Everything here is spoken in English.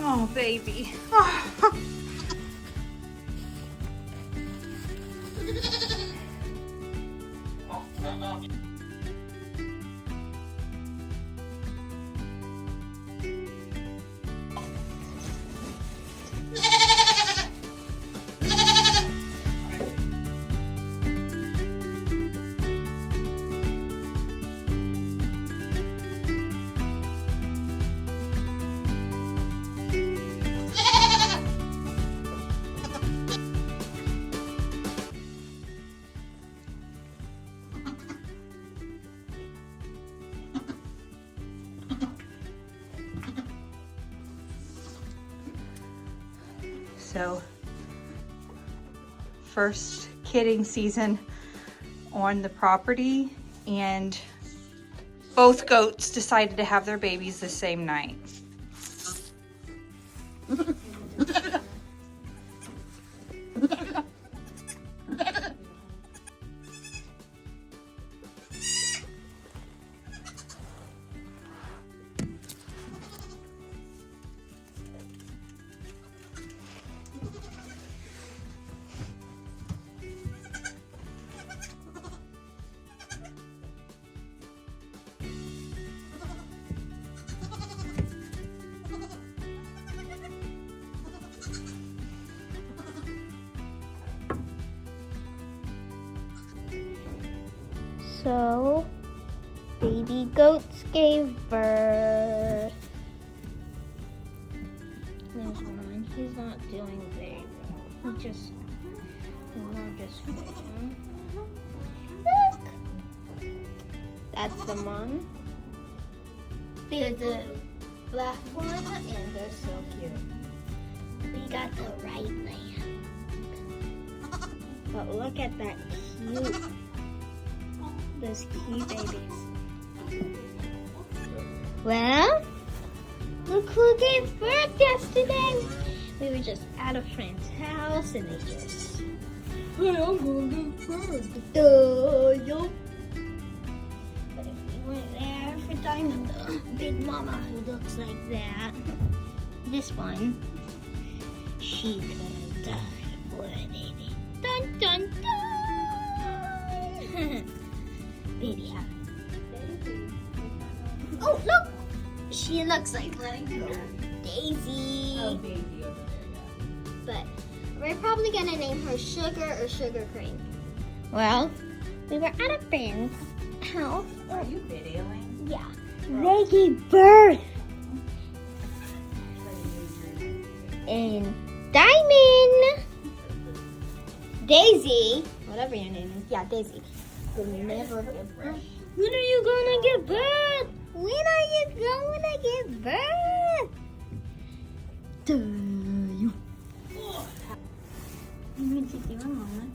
Oh, baby. Oh. So, first kidding season on the property, and both goats decided to have their babies the same night. So, baby goats gave birth. There's one. He's not doing very well. He's not just look. That's the mom. There's the black one, and they're so cute. We got the right lamb. But look at that cute. Those cute babies. Well, look who gave birth yesterday. We were just at a friend's house and they just, hey, I'm gonna give birth. Yup. But if we weren't there for Diamond, the big mama who looks like that, this one, she could have died. Poor baby. Dun dun dun. Baby hat. Oh, look! She looks like Daisy. Oh, Daisy over there, But we're probably gonna name her Sugar or Sugar Cream. Well, we were at a friend's house. yeah. Are you videoing? Yeah. They gave birth. And Diamond, Daisy, whatever your name is, yeah, Daisy. Will never give birth. When are you gonna give birth? When are you gonna give birth? You. Let me take you a moment.